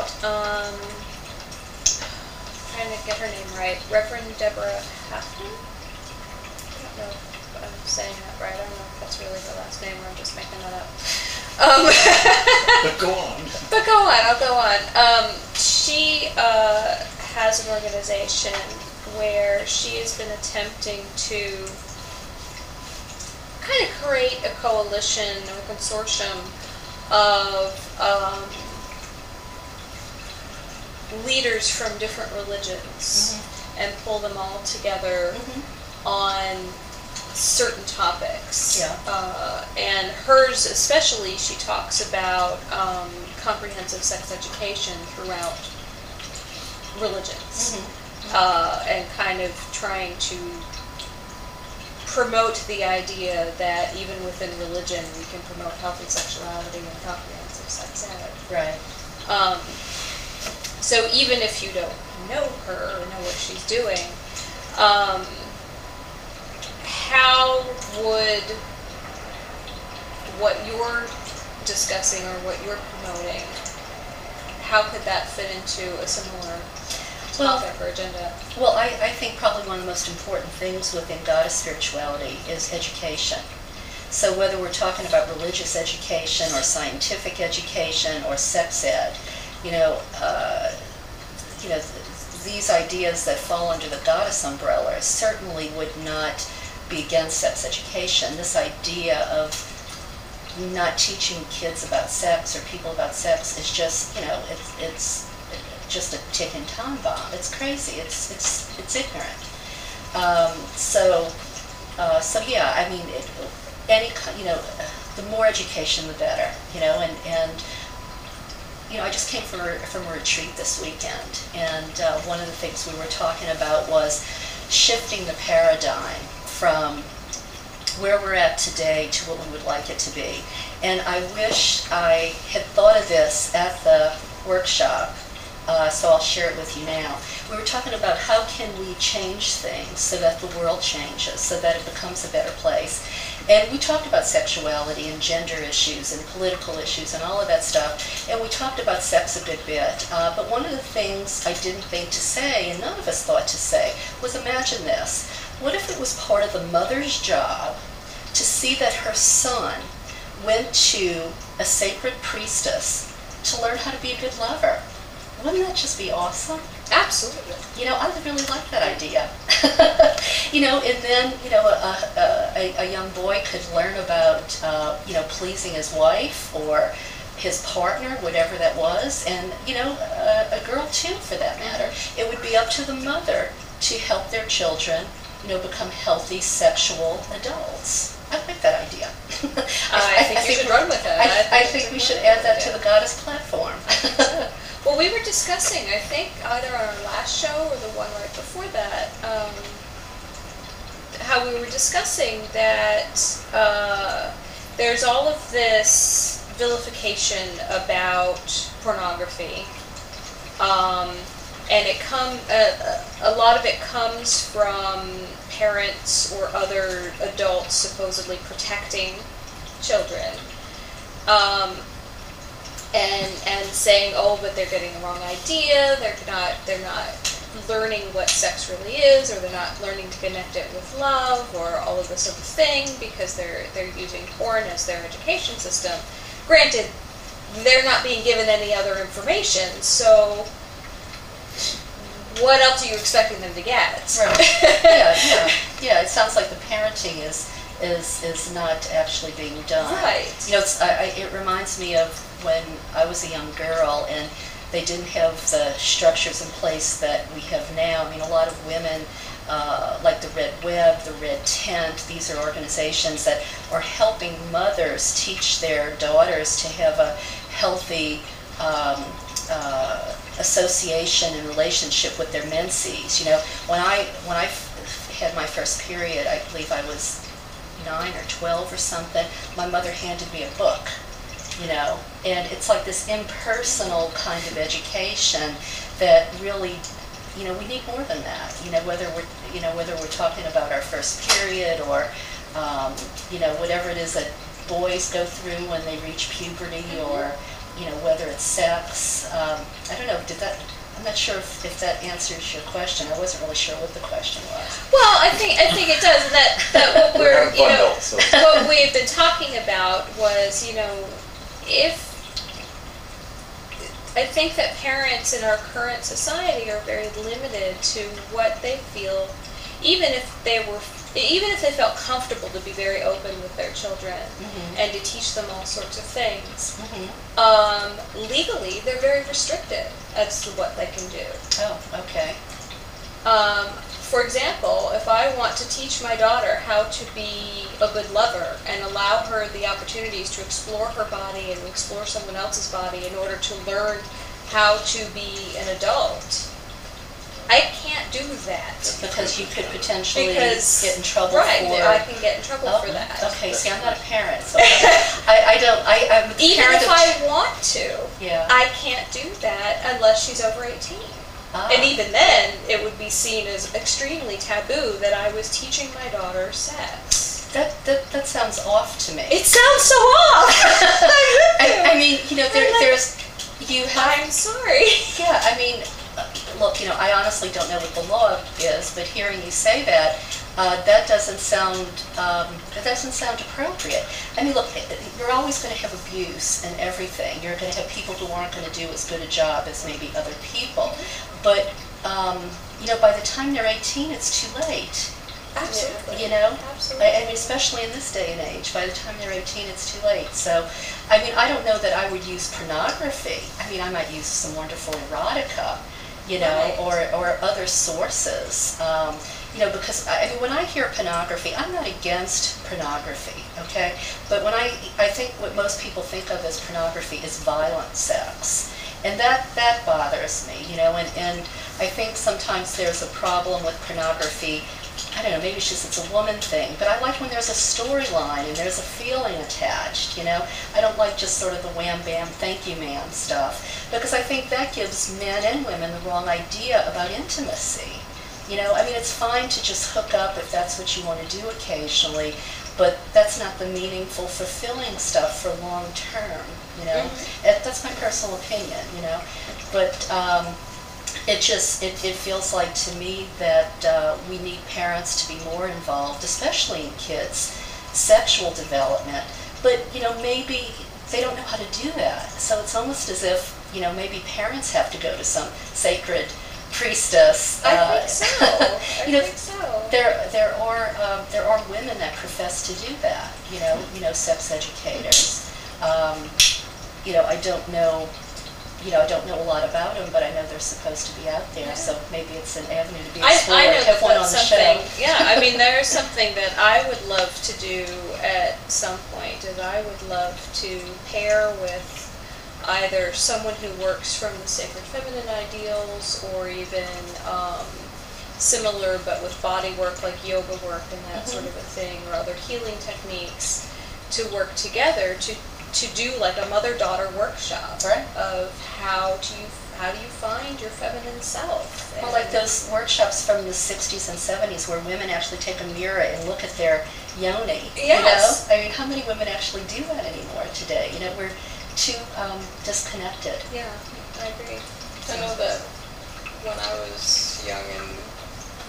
about, trying to get her name right, Reverend Deborah Haffman? I don't know if I'm saying that right. I don't know if that's really her last name or I'm just making that up. But go on. But go on, I'll go on. She has an organization where she has been attempting to kind of create a coalition or a consortium of leaders from different religions and pull them all together on certain topics. Yeah. And hers especially, she talks about comprehensive sex education throughout religions and kind of trying to promote the idea that even within religion we can promote healthy sexuality and comprehensive sex ed. Right. So even if you don't know her or know what she's doing, how would what you're discussing or what you're promoting, how could that fit into a similar topic or agenda? Well, I think probably one of the most important things within goddess spirituality is education. So whether we're talking about religious education or scientific education or sex ed, these ideas that fall under the goddess umbrella certainly would not be against sex education. This idea of not teaching kids about sex or people about sex is just, it's just a ticking time bomb. It's crazy. It's ignorant. So yeah, I mean, the more education, the better. I just came from a retreat this weekend, and one of the things we were talking about was shifting the paradigm from where we're at today to what we would like it to be. And I wish I had thought of this at the workshop, so I'll share it with you now. We were talking about how can we change things so that the world changes, so that it becomes a better place. And we talked about sexuality and gender issues and political issues and all of that stuff. And we talked about sex a good bit. But one of the things I didn't think to say, and none of us thought to say, was imagine this. What if it was part of the mother's job to see that her son went to a sacred priestess to learn how to be a good lover? Wouldn't that just be awesome? Absolutely. I would really like that idea. And then, a young boy could learn about, pleasing his wife or his partner, whatever that was, and, a girl too, for that matter. It would be up to the mother to help their children, become healthy sexual adults. I like that idea. I think you should run with it. I think we should add that to the goddess platform. Well, we were discussing, I think, either on our last show or the one right before that, how we were discussing that there's all of this vilification about pornography, and a lot of it comes from parents or other adults supposedly protecting children. And saying, oh, but they're getting the wrong idea, they're not learning what sex really is, or they're not learning to connect it with love, or all of this other thing, because they're using porn as their education system. Granted, they're not being given any other information, so what else are you expecting them to get? Right. Yeah. It sounds like the parenting is not actually being done. Right. It reminds me of when I was a young girl and they didn't have the structures in place that we have now. I mean, a lot of women, like the Red Web, the Red Tent, these are organizations that are helping mothers teach their daughters to have a healthy association and relationship with their menses. When I had my first period, I believe I was 9 or 12 or something, my mother handed me a book, and it's like this impersonal kind of education that really, we need more than that. Whether we're talking about our first period or, whatever it is that boys go through when they reach puberty, or, whether it's sex, I don't know, I'm not sure if that answers your question. I wasn't really sure what the question was. Well, I think it does. And that what we're what we've been talking about was, if I think that parents in our current society are very limited to what they feel, even if they felt comfortable to be very open with their children and to teach them all sorts of things. Legally, they're very restricted as to what they can do. Oh, okay. For example, if I want to teach my daughter how to be a good lover and allow her the opportunities to explore her body and explore someone else's body in order to learn how to be an adult, I can't do that. Because you could potentially get in trouble right, for... I can get in trouble for that. Okay, see, I'm not a parent, so I'm even if I want to, yeah. I can't do that unless she's over 18. And even then, it would be seen as extremely taboo that I was teaching my daughter sex. That sounds off to me. It sounds so off! I mean, I'm sorry. Yeah, I mean, look, I honestly don't know what the law is, but hearing you say that, that doesn't sound appropriate. I mean, look, you're always going to have abuse and everything. You're going to have people who aren't going to do as good a job as maybe other people. But by the time they're 18, it's too late. Absolutely. Absolutely. I mean, especially in this day and age, by the time they're 18, it's too late. So, I mean, I don't know that I would use pornography. I mean, I might use some wonderful erotica, right. or other sources. Because I mean, when I hear pornography, I'm not against pornography, okay? But when I think what most people think of as pornography is violent sex. And that bothers me, and I think sometimes there's a problem with pornography. I don't know, maybe it's a woman thing, but I like when there's a storyline and there's a feeling attached, I don't like just sort of the wham bam thank you ma'am stuff, because I think that gives men and women the wrong idea about intimacy. I mean, it's fine to just hook up if that's what you want to do occasionally, but that's not the meaningful, fulfilling stuff for long term, That's my personal opinion, But it feels like to me that we need parents to be more involved, especially in kids' sexual development. But, maybe they don't know how to do that. So it's almost as if, maybe parents have to go to some sacred priestess. I think so. I think so. There are women that profess to do that. Sex educators. I don't know. I don't know a lot about them, but I know they're supposed to be out there. Yeah. So maybe it's an avenue to be explored. I know have one on the show. Yeah, I mean, there's something that I would love to do at some point. Is I would love to pair with either someone who works from the sacred feminine ideals, or even similar but with body work like yoga work and that sort of a thing, or other healing techniques, to work together to do like a mother-daughter workshop, right, of how do you find your feminine self. Well, like those workshops from the 60s and 70s where women actually take a mirror and look at their yoni. Yes. I mean, how many women actually do that anymore today? We're too disconnected. Yeah, I agree. I know that when I was young and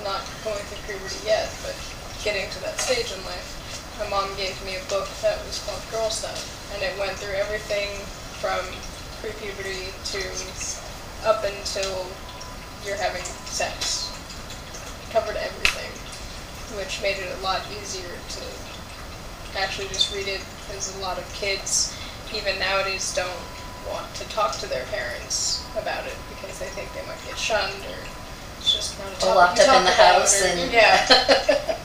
not going through puberty yet, but getting to that stage in life, my mom gave me a book that was called Girl Stuff, and it went through everything from pre-puberty to up until you're having sex. It covered everything, which made it a lot easier to actually just read it, because a lot of kids, even nowadays, don't want to talk to their parents about it because they think they might get shunned, or it's just not a topic locked up in the house, yeah.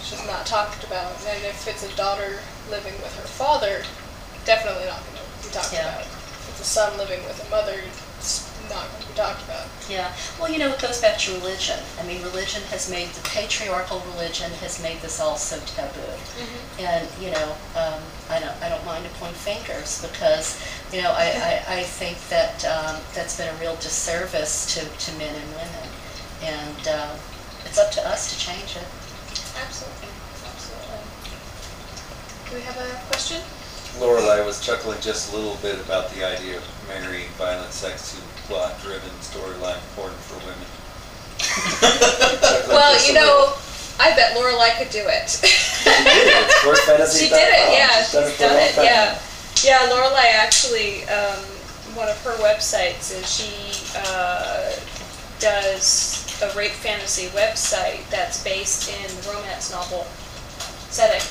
It's just not talked about. And if it's a daughter living with her father, definitely not going to be talked about. If it's a son living with a mother, it's not going to be talked about. Yeah. Well, it goes back to religion. I mean, religion has made, the patriarchal religion has made this all so taboo. And, I don't mind to point fingers, because, I think that that's been a real disservice to men and women. And it's up to us to change it. Absolutely. Absolutely. Do we have a question? Lorelei was chuckling just a little bit about the idea of marrying violent sex to plot-driven storyline porn for women. Well, you know, I bet Lorelei could do it. She did it. It's sportsfantasy.com. She did it, yeah. She's done it, yeah. Yeah, Lorelei actually, one of her websites is she does a rape fantasy website that's based in the romance novel setting.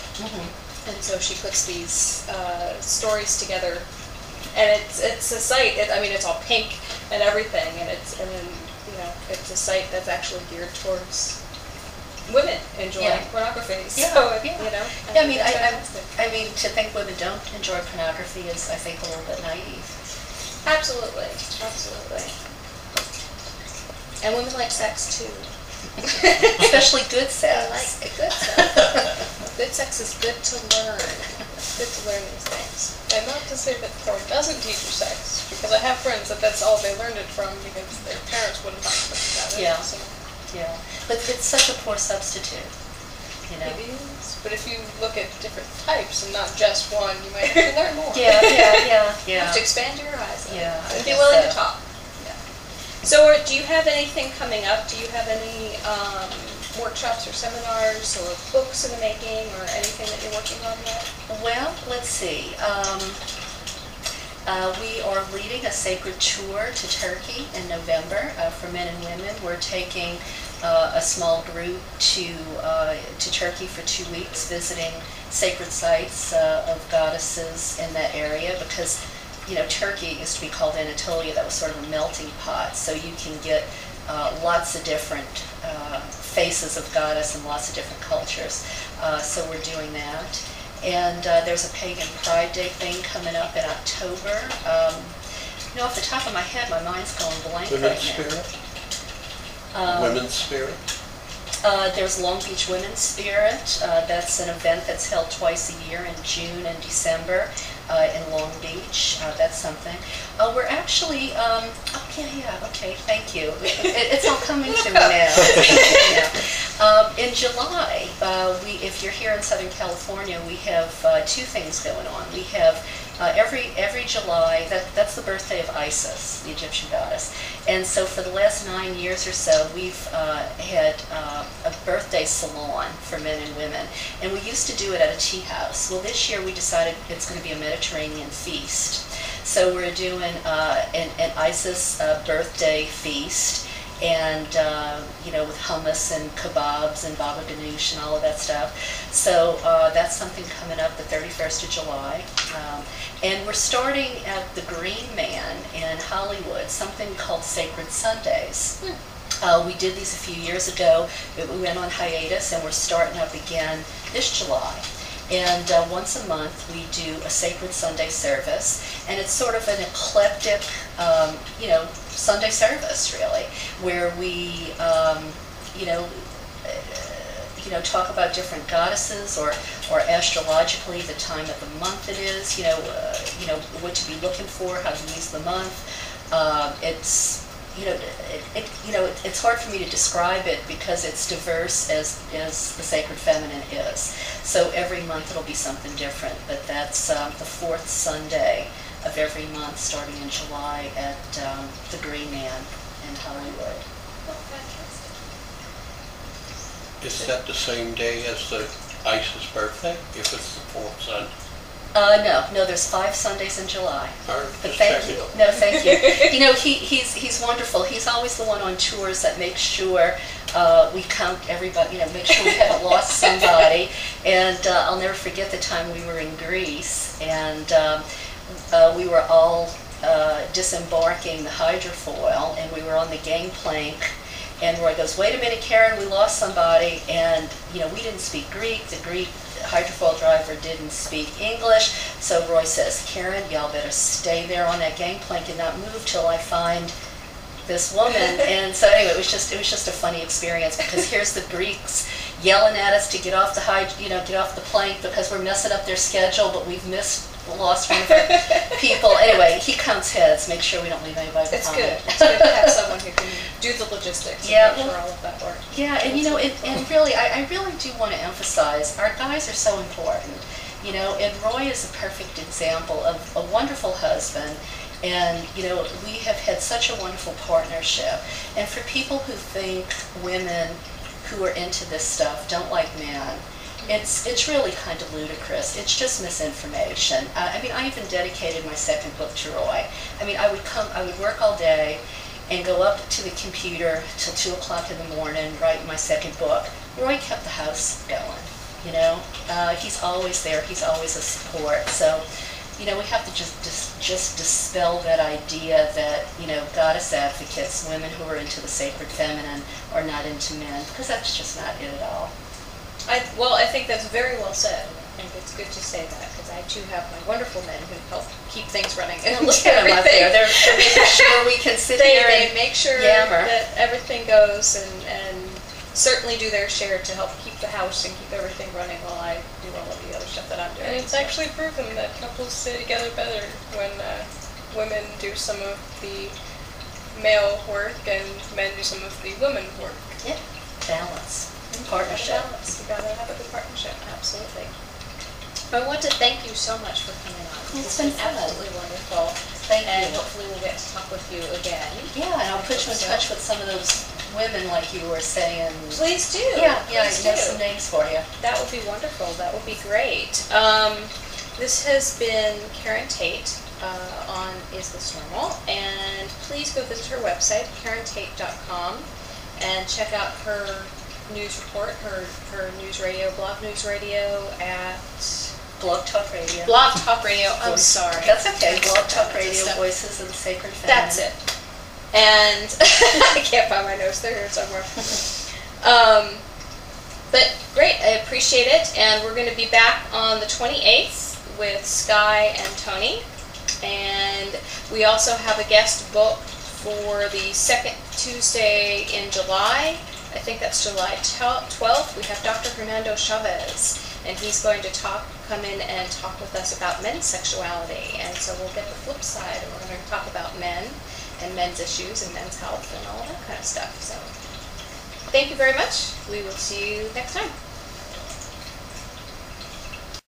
And so she puts these stories together, and it's a site. I mean, it's all pink and everything, and then you know, it's a site that's actually geared towards women enjoying pornography. Yeah, So yeah. you know, Yeah, I mean, to think women don't enjoy pornography is, I think, a little bit naive. absolutely, absolutely. And women like sex too. Especially good They sex. like good sex. Good sex is good to learn. Good to learn these things. And not to say that porn doesn't teach you sex, because I have friends that that's all they learned it from because their parents wouldn't talk to them about it. Yeah. So Yeah, but it's such a poor substitute, you know. it is. But if you look at different types and not just one, you might have to learn more. Yeah. You have to expand your horizon. Yeah, I And be guess willing to so. talk. Yeah. So do you have anything coming up? Do you have any workshops or seminars or books in the making or anything that you're working on yet? Well, let's see. We are leading a sacred tour to Turkey in November for men and women. We're taking a small group to Turkey for 2 weeks, visiting sacred sites of goddesses in that area, because you know, Turkey used to be called Anatolia. That was sort of a melting pot, so you can get lots of different faces of goddess and lots of different cultures. So we're doing that. And there's a Pagan Pride Day thing coming up in October. You know, off the top of my head, my mind's going blank Women's right now. Spirit? Women's Spirit? There's Long Beach Women's Spirit. That's an event that's held twice a year in June and December in Long Beach. That's something. We're actually, okay, thank you. It's all coming to me now. In July, if you're here in Southern California, we have 2 things going on. We have every July, that's the birthday of Isis, the Egyptian goddess. And so for the last 9 years or so, we've had a birthday salon for men and women. And we used to do it at a tea house. Well, this year we decided it's going to be a Mediterranean feast. So we're doing an Isis birthday feast, and you know, with hummus and kebabs and baba ganoush and all of that stuff. So that's something coming up the 31st of July. And we're starting at the Green Man in Hollywood, something called Sacred Sundays. We did these a few years ago. We went on hiatus, and we're starting up again this July. And once a month we do a Sacred Sunday service, and it's sort of an eclectic, you know, Sunday service really, where we, you know, talk about different goddesses, or astrologically the time of the month it is, you know, what to be looking for, how to use the month. It's it's hard for me to describe it because it's diverse as the sacred feminine is. So every month it'll be something different, but that's the 4th Sunday of every month starting in July at the Green Man in Hollywood. Oh, fantastic. Is that the same day as the Isis birthday, if it's the 4th Sunday? No, there's 5 Sundays in July. Or But just thank checking. you. No, thank you. You know, he's wonderful. He's always the one on tours that makes sure we count everybody, you know, make sure we haven't lost somebody. And I'll never forget the time we were in Greece, and we were all disembarking the hydrofoil, and we were on the gangplank. And Roy goes, "Wait a minute, Karen, we lost somebody." And, you know, we didn't speak Greek. The Greek hydrofoil driver didn't speak English. So Roy says, "Karen, y'all better stay there on that gangplank and not move till I find this woman." And so anyway, it was just a funny experience, because here's the Greeks yelling at us to get off the get off the plank because we're messing up their schedule, but we've lost one of our people. Anyway, he counts heads, make sure we don't leave anybody behind. It's good. It's good to have someone who can do the logistics and make sure all of that works. Yeah, and you know, and really, I really do want to emphasize, our guys are so important. You know, and Roy is a perfect example of a wonderful husband. And, you know, we have had such a wonderful partnership. And for people who think women who are into this stuff don't like men, it's really kind of ludicrous. It's just misinformation. I mean, I even dedicated my second book to Roy. I mean, I would work all day and go up to the computer till 2 o'clock in the morning, write my second book. Roy kept the house going, you know. He's always there. He's always a support. So, you know, we have to just dispel that idea that, you know, goddess advocates, women who are into the sacred feminine, are not into men, because that's just not it at all. Well, I think that's very well said. I think it's good to say that, because I too have my wonderful men who help keep things running. And Look at them up there. They're making sure we can sit here They and make sure yammer. that everything goes, and certainly do their share to help keep the house and keep everything running while I do all of the other stuff that I'm doing. And it's actually proven that couples stay together better when women do some of the male work and men do some of the women work. Yeah, balance, Partnership. partnership. You gotta have a good partnership, absolutely. I want to thank you so much for coming on. It's been fun. Absolutely wonderful. Thank And you. hopefully we'll get to talk with you again. Yeah, and I'll put you in touch with some of those women like you were saying. Please do. Yeah, I Please know do. some names for you. That would be wonderful. That would be great. This has been Karen Tate on Is This Normal? And please go visit her website, karentate.com, and check out her news report, her news radio, blog news radio at Blog Talk Radio. Blog Talk Radio. I'm sorry. That's okay. Blog Talk That's Radio, stuff. Voices of the Sacred Feminine. That's it. And I can't find my notes. They're here somewhere. But great. I appreciate it. And we're going to be back on the 28th with Skye and Tony. And we also have a guest booked for the second Tuesday in July. I think that's July 12th. We have Dr. Hernando Chavez, and he's going to come in and talk with us about men's sexuality. And so we'll get the flip side, and we're going to talk about men and men's issues and men's health and all that kind of stuff. So thank you very much. We will see you next time.